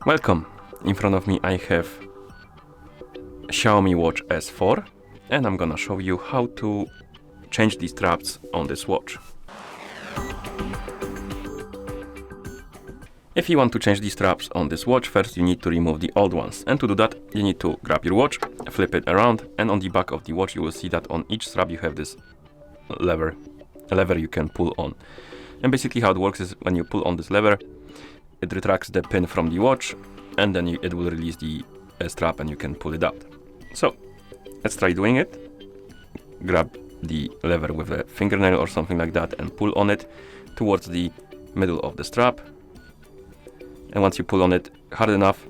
Welcome! In front of me I have Xiaomi Watch S4 and I'm gonna show you how to change the straps on this watch. If you want to change the straps on this watch, first you need to remove the old ones, and to do that you need to grab your watch, flip it around, and on the back of the watch you will see that on each strap you have this lever you can pull on. And basically how it works is when you pull on this lever, it retracts the pin from the watch, and then it will release the strap and you can pull it out. So let's try doing it. Grab the lever with a fingernail or something like that and pull on it towards the middle of the strap. And once you pull on it hard enough,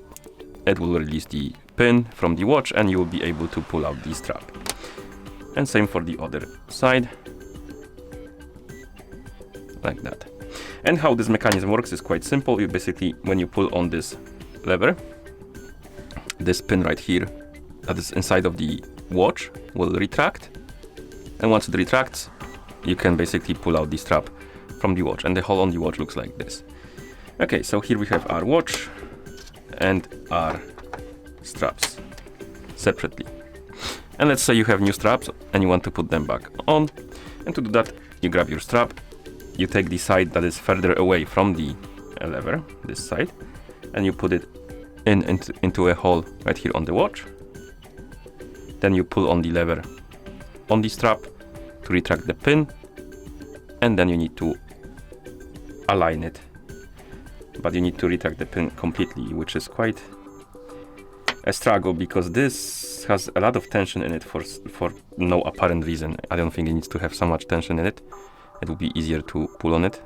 it will release the pin from the watch and you will be able to pull out the strap. And same for the other side, like that. And how this mechanism works is quite simple. You basically, when you pull on this lever, this pin right here that is inside of the watch will retract. And once it retracts, you can basically pull out the strap from the watch, and the hole on the watch looks like this. Okay, so here we have our watch and our straps separately. And let's say you have new straps and you want to put them back on. And to do that, you grab your strap, you take the side that is further away from the lever, this side, and you put it into a hole right here on the watch. Then you pull on the lever on the strap to retract the pin, and then you need to align it. But you need to retract the pin completely, which is quite a struggle because this has a lot of tension in it for no apparent reason. I don't think it needs to have so much tension in it. It will be easier to pull on it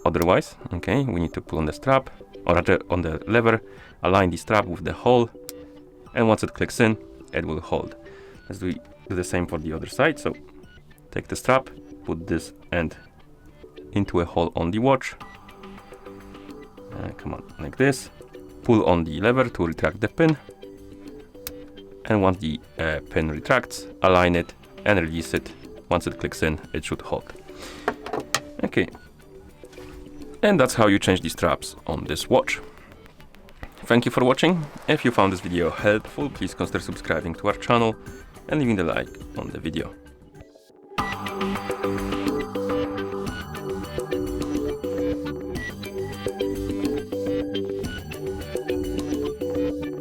otherwise. Okay, we need to pull on the strap, or rather on the lever, align the strap with the hole, and once it clicks in, it will hold. Let's do the same for the other side. So take the strap, put this end into a hole on the watch. Come on, like this. Pull on the lever to retract the pin. And once the pin retracts, align it and release it. Once it clicks in, it should hold. Okay. And that's how you change the straps on this watch. Thank you for watching. If you found this video helpful, please consider subscribing to our channel and leaving a like on the video.